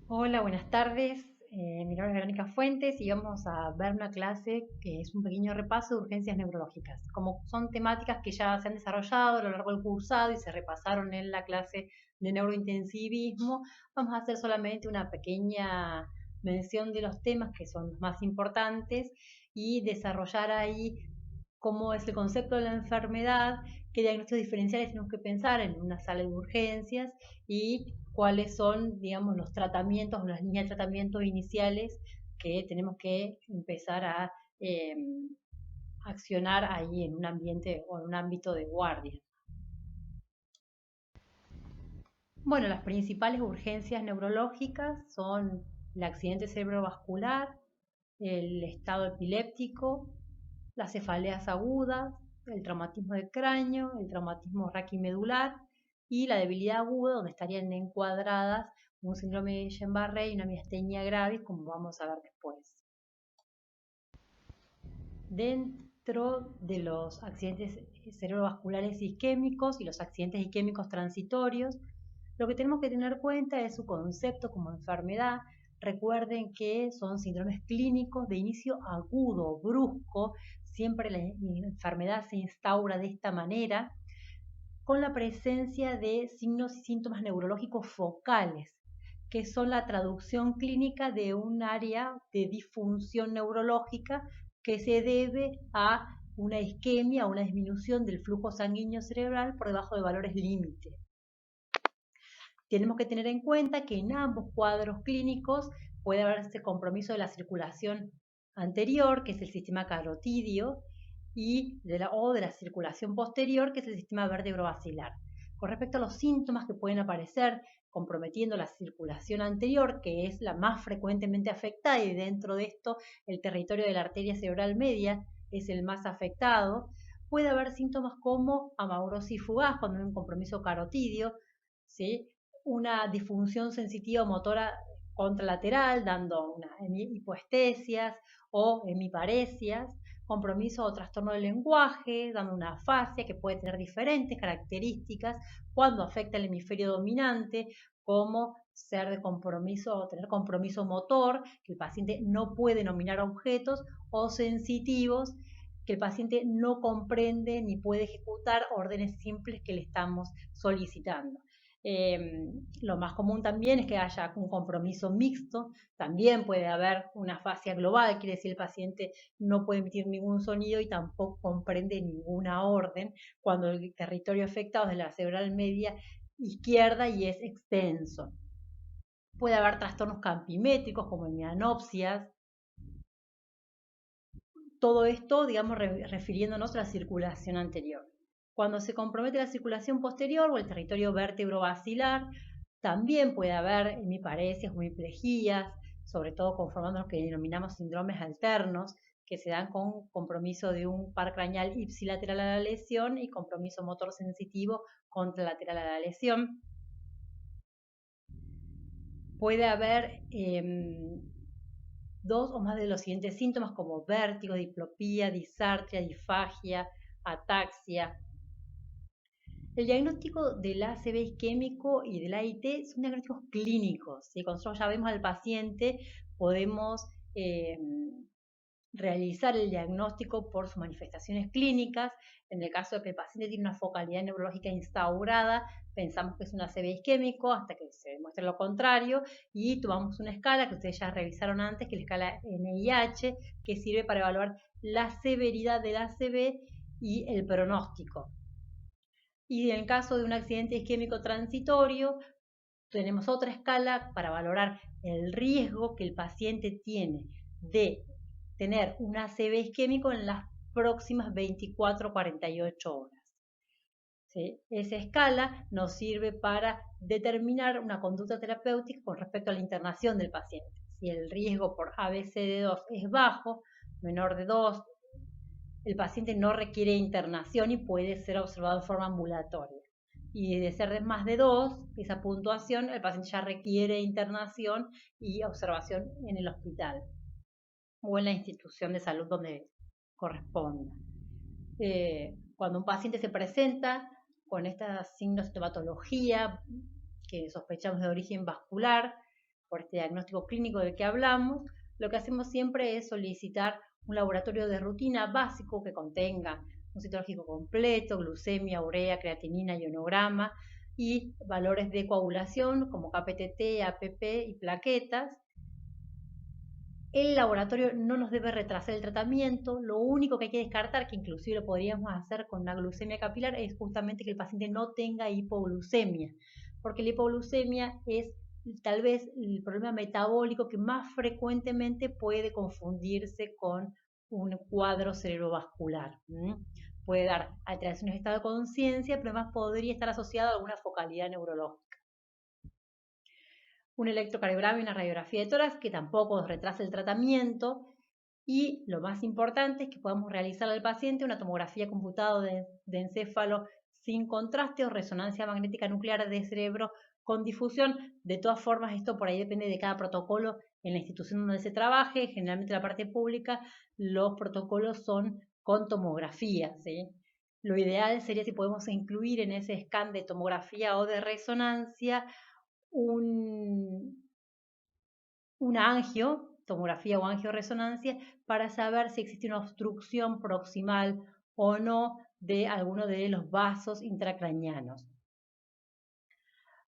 Hola, buenas tardes. Mi nombre es Verónica Fuentes y vamos a ver una clase que es un pequeño repaso de urgencias neurológicas. Como son temáticas que ya se han desarrollado a lo largo del cursado y se repasaron en la clase de neurointensivismo, vamos a hacer solamente una pequeña mención de los temas que son los más importantes y desarrollar ahí cómo es el concepto de la enfermedad, qué diagnósticos diferenciales tenemos que pensar en una sala de urgencias y cuáles son, digamos, los tratamientos o las líneas de tratamiento iniciales que tenemos que empezar a eh, accionar ahí en un ambiente o en un ámbito de guardia. Bueno, las principales urgencias neurológicas son el accidente cerebrovascular, el estado epiléptico, las cefaleas agudas, el traumatismo del cráneo, el traumatismo raquimedular y la debilidad aguda, donde estarían encuadradas un síndrome de Guillain-Barré y una miastenia gravis, como vamos a ver después. Dentro de los accidentes cerebrovasculares isquémicos y los accidentes isquémicos transitorios, lo que tenemos que tener en cuenta es su concepto como enfermedad. Recuerden que son síndromes clínicos de inicio agudo, brusco. Siempre la enfermedad se instaura de esta manera, con la presencia de signos y síntomas neurológicos focales, que son la traducción clínica de un área de disfunción neurológica que se debe a una isquemia, una disminución del flujo sanguíneo cerebral por debajo de valores límite. Tenemos que tener en cuenta que en ambos cuadros clínicos puede haberse compromiso de la circulación anterior, que es el sistema carotidio, o de la circulación posterior, que es el sistema vértebro-basilar. Con respecto a los síntomas que pueden aparecer comprometiendo la circulación anterior, que es la más frecuentemente afectada, y dentro de esto el territorio de la arteria cerebral media es el más afectado, puede haber síntomas como amaurosis fugaz cuando hay un compromiso carotidio, ¿sí? Una disfunción sensitiva motora contralateral, dando una hipoestesias o hemiparesias, compromiso o trastorno del lenguaje, dando una afasia que puede tener diferentes características cuando afecta el hemisferio dominante, como ser de compromiso o tener compromiso motor, que el paciente no puede nominar objetos, o sensitivos, que el paciente no comprende ni puede ejecutar órdenes simples que le estamos solicitando. Lo más común también es que haya un compromiso mixto, también puede haber una afasia global, quiere decir el paciente no puede emitir ningún sonido y tampoco comprende ninguna orden, cuando el territorio afectado es de la cerebral media izquierda y es extenso. Puede haber trastornos campimétricos como mianopsias, todo esto, digamos, refiriéndonos a la circulación anterior. Cuando se compromete la circulación posterior o el territorio vértebro-basilar, también puede haber hemiparesias o hemiplejías, sobre todo conformando lo que denominamos síndromes alternos, que se dan con compromiso de un par craneal ipsilateral a la lesión y compromiso motor sensitivo contralateral a la lesión. Puede haber dos o más de los siguientes síntomas como vértigo, diplopía, disartria, disfagia, ataxia. El diagnóstico del ACV isquémico y del AIT son diagnósticos clínicos. ¿Sí? Cuando nosotros ya vemos al paciente, podemos realizar el diagnóstico por sus manifestaciones clínicas. En el caso de que el paciente tiene una focalidad neurológica instaurada, pensamos que es un ACV isquémico hasta que se demuestre lo contrario y tomamos una escala que ustedes ya revisaron antes, que es la escala NIH, que sirve para evaluar la severidad del ACV y el pronóstico. Y en el caso de un accidente isquémico transitorio, tenemos otra escala para valorar el riesgo que el paciente tiene de tener un ACV isquémico en las próximas 24 o 48 horas. ¿Sí? Esa escala nos sirve para determinar una conducta terapéutica con respecto a la internación del paciente. Si el riesgo por ABCD2 es bajo, menor de 2, el paciente no requiere internación y puede ser observado de forma ambulatoria. Y de ser de más de 2, esa puntuación, el paciente ya requiere internación y observación en el hospital o en la institución de salud donde corresponda. Cuando un paciente se presenta con estos signos de sintomatología que sospechamos de origen vascular, por este diagnóstico clínico del que hablamos, lo que hacemos siempre es solicitar un laboratorio de rutina básico que contenga un citológico completo, glucemia, urea, creatinina, ionograma y valores de coagulación como KPTT, APP y plaquetas. El laboratorio no nos debe retrasar el tratamiento, lo único que hay que descartar, que inclusive lo podríamos hacer con una glucemia capilar, es justamente que el paciente no tenga hipoglucemia, porque la hipoglucemia es tal vez el problema metabólico que más frecuentemente puede confundirse con un cuadro cerebrovascular. Puede dar alteraciones de estado de conciencia, pero además podría estar asociado a alguna focalidad neurológica. Un electrocardiograma y una radiografía de tórax que tampoco retrasa el tratamiento, y lo más importante es que podamos realizar al paciente una tomografía computada de encéfalo sin contraste o resonancia magnética nuclear de cerebro con difusión. De todas formas, esto por ahí depende de cada protocolo en la institución donde se trabaje. Generalmente en la parte pública los protocolos son con tomografía, ¿sí? Lo ideal sería si podemos incluir en ese scan de tomografía o de resonancia una tomografía o angioresonancia, para saber si existe una obstrucción proximal o no de alguno de los vasos intracraneanos.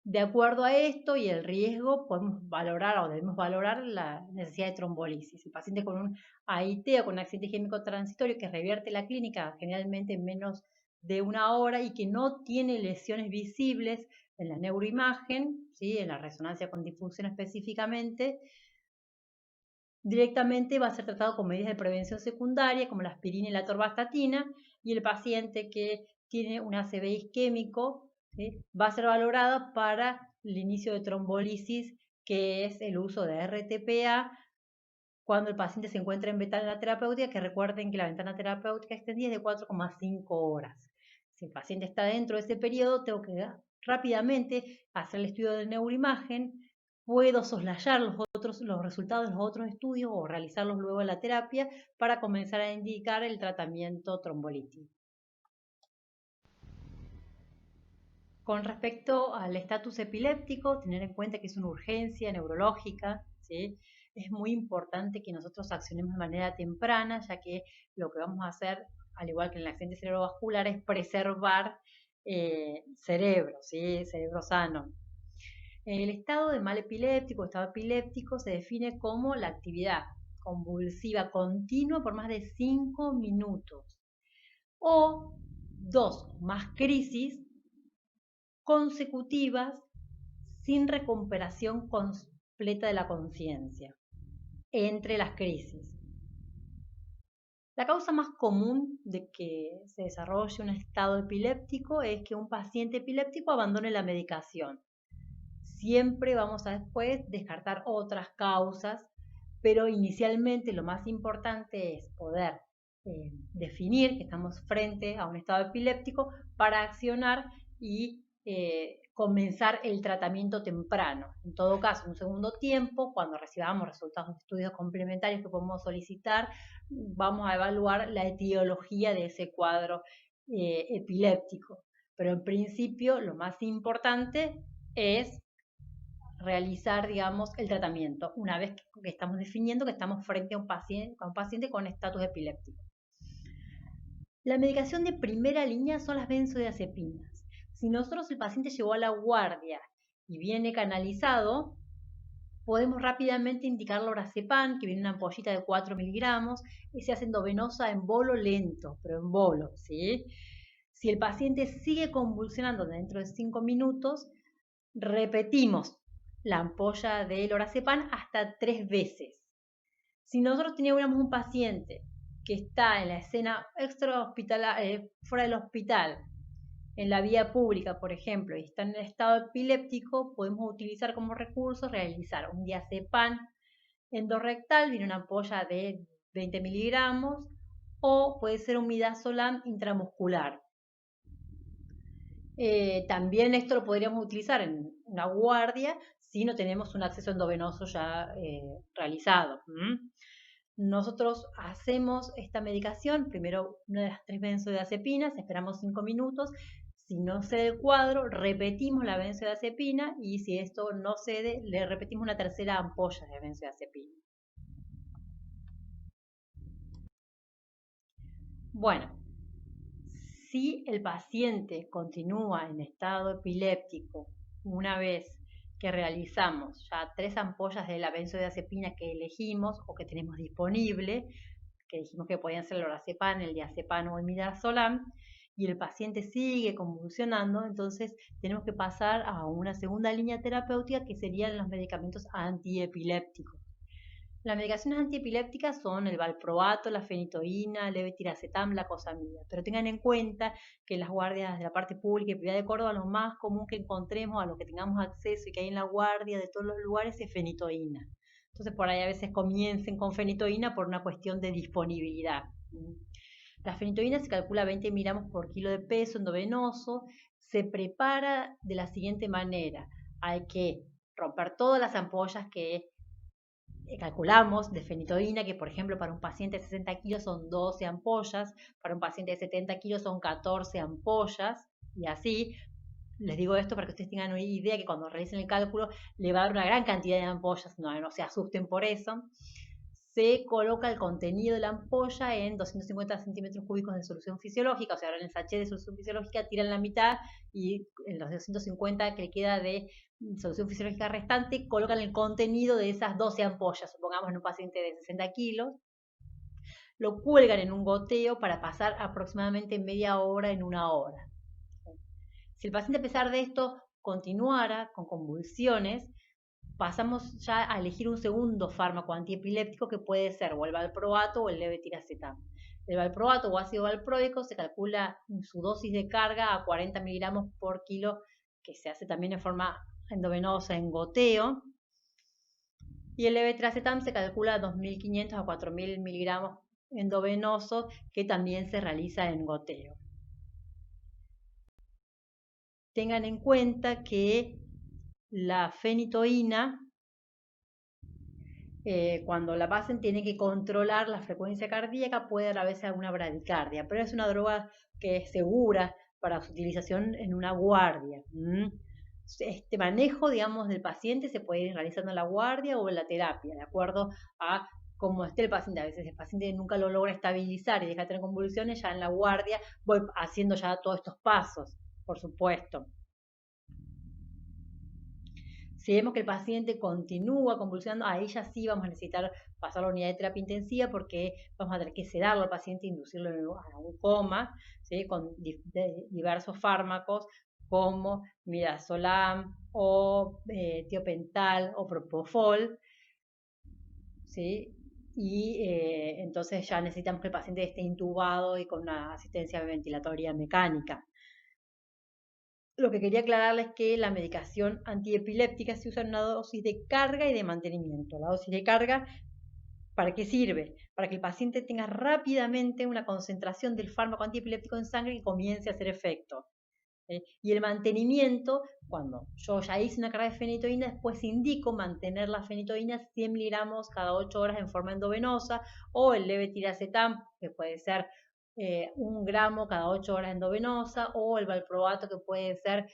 De acuerdo a esto y el riesgo, podemos valorar o debemos valorar la necesidad de trombolisis. El paciente con un AIT o con un accidente isquémico transitorio que revierte la clínica generalmente en menos de una hora y que no tiene lesiones visibles en la neuroimagen, ¿sí? En la resonancia con difusión específicamente, directamente va a ser tratado con medidas de prevención secundaria como la aspirina y la atorvastatina, y el paciente que tiene un ACV isquémico, ¿sí?, va a ser valorado para el inicio de trombolisis, que es el uso de RTPA cuando el paciente se encuentra en ventana terapéutica, que recuerden que la ventana terapéutica extendida es de 4,5 horas. Si el paciente está dentro de ese periodo, tengo que rápidamente hacer el estudio de neuroimagen. Puedo soslayar los resultados de los otros estudios o realizarlos luego en la terapia para comenzar a indicar el tratamiento trombolítico. Con respecto al estatus epiléptico, tener en cuenta que es una urgencia neurológica, ¿sí? Es muy importante que nosotros accionemos de manera temprana, ya que lo que vamos a hacer, al igual que en el accidente cerebrovascular, es preservar cerebro, ¿sí? Cerebro sano. El estado de mal epiléptico, estado epiléptico, se define como la actividad convulsiva continua por más de 5 minutos o 2 o más crisis consecutivas sin recuperación completa de la conciencia entre las crisis. La causa más común de que se desarrolle un estado epiléptico es que un paciente epiléptico abandone la medicación. Siempre vamos a después descartar otras causas, pero inicialmente lo más importante es poder definir que estamos frente a un estado epiléptico para accionar y comenzar el tratamiento temprano. En todo caso, en un segundo tiempo, cuando recibamos resultados de estudios complementarios que podemos solicitar, vamos a evaluar la etiología de ese cuadro epiléptico. Pero en principio, lo más importante es realizar, digamos, el tratamiento, una vez que estamos definiendo que estamos frente a un paciente con estatus epiléptico. La medicación de primera línea son las benzodiazepinas. Si nosotros el paciente llegó a la guardia y viene canalizado, podemos rápidamente indicar lorazepam, que viene en una ampollita de 4 miligramos, y se hace endovenosa en bolo lento, pero en bolo, ¿sí? Si el paciente sigue convulsionando dentro de 5 minutos, repetimos la ampolla de lorazepam hasta 3 veces. Si nosotros teníamos un paciente que está en la escena fuera del hospital, en la vía pública, por ejemplo, y está en el estado epiléptico, podemos utilizar como recurso realizar un diazepam endorrectal, viene una ampolla de 20 miligramos, o puede ser un midazolam intramuscular. También esto lo podríamos utilizar en una guardia si no tenemos un acceso endovenoso ya realizado. Nosotros hacemos esta medicación, primero una de las 3 benzodiazepinas, esperamos 5 minutos. Si no cede el cuadro, repetimos la benzodiazepina y si esto no cede, le repetimos una tercera ampolla de benzodiazepina. Bueno, si el paciente continúa en estado epiléptico una vez que realizamos ya 3 ampollas de la benzodiazepina que elegimos o que tenemos disponible, que dijimos que podían ser el lorazepam, el diazepam o el midazolam, y el paciente sigue convulsionando, entonces tenemos que pasar a una segunda línea terapéutica que serían los medicamentos antiepilépticos. Las medicaciones antiepilépticas son el valproato, la fenitoína, el levetiracetam, la cosamida. Pero tengan en cuenta que en las guardias de la parte pública y privada de Córdoba lo más común que encontremos, a lo que tengamos acceso y que hay en la guardia de todos los lugares es fenitoína. Entonces por ahí a veces comiencen con fenitoína por una cuestión de disponibilidad. La fenitoína se calcula 20 miligramos por kilo de peso endovenoso. Se prepara de la siguiente manera. Hay que romper todas las ampollas que calculamos de fenitoína, que por ejemplo para un paciente de 60 kilos son 12 ampollas, para un paciente de 70 kilos son 14 ampollas, y así. Les digo esto para que ustedes tengan una idea que cuando realicen el cálculo le va a dar una gran cantidad de ampollas, no se asusten por eso. Se coloca el contenido de la ampolla en 250 centímetros cúbicos de solución fisiológica, o sea, ahora en el sachet de solución fisiológica tiran la mitad y en los 250 que le queda de solución fisiológica restante colocan el contenido de esas 12 ampollas, supongamos en un paciente de 60 kilos, lo cuelgan en un goteo para pasar aproximadamente media hora en una hora. Si el paciente a pesar de esto continuara con convulsiones, pasamos ya a elegir un segundo fármaco antiepiléptico que puede ser o el valproato o el levetiracetam. El valproato o ácido valproico se calcula su dosis de carga a 40 miligramos por kilo, que se hace también en forma endovenosa en goteo. Y el levetiracetam se calcula a 2.500 a 4.000 miligramos endovenoso, que también se realiza en goteo. Tengan en cuenta que la fenitoína, cuando la pasen, tiene que controlar la frecuencia cardíaca, puede dar a veces alguna bradicardia, pero es una droga que es segura para su utilización en una guardia. Este manejo, digamos, del paciente se puede ir realizando en la guardia o en la terapia, de acuerdo a cómo esté el paciente. A veces el paciente nunca lo logra estabilizar y deja de tener convulsiones, ya en la guardia voy haciendo ya todos estos pasos, por supuesto. Si vemos que el paciente continúa convulsionando, ahí ya sí vamos a necesitar pasar a la unidad de terapia intensiva porque vamos a tener que sedarlo al paciente e inducirlo a un coma, ¿sí? Con diversos fármacos como midazolam o tiopental o propofol, ¿sí? Y entonces ya necesitamos que el paciente esté intubado y con una asistencia ventilatoria mecánica. Lo que quería aclararles es que la medicación antiepiléptica se usa en una dosis de carga y de mantenimiento. La dosis de carga, ¿para qué sirve? Para que el paciente tenga rápidamente una concentración del fármaco antiepiléptico en sangre y comience a hacer efecto. Y el mantenimiento, cuando yo ya hice una carga de fenitoína, después indico mantener la fenitoína 100 miligramos cada 8 horas en forma endovenosa, o el levetiracetam, que puede ser 1 gramo cada 8 horas endovenosa, o el valproato, que puede ser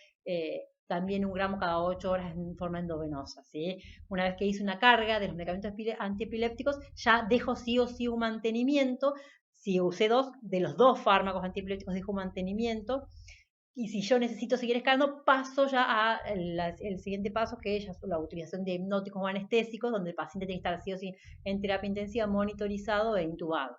también 1 gramo cada 8 horas en forma endovenosa, ¿sí? Una vez que hice una carga de los medicamentos antiepilépticos, ya dejo sí o sí un mantenimiento. Si usé de los 2 fármacos antiepilépticos, dejo un mantenimiento. Y si yo necesito seguir escalando, paso ya el siguiente paso, que es la utilización de hipnóticos o anestésicos, donde el paciente tiene que estar sí o sí en terapia intensiva, monitorizado e intubado.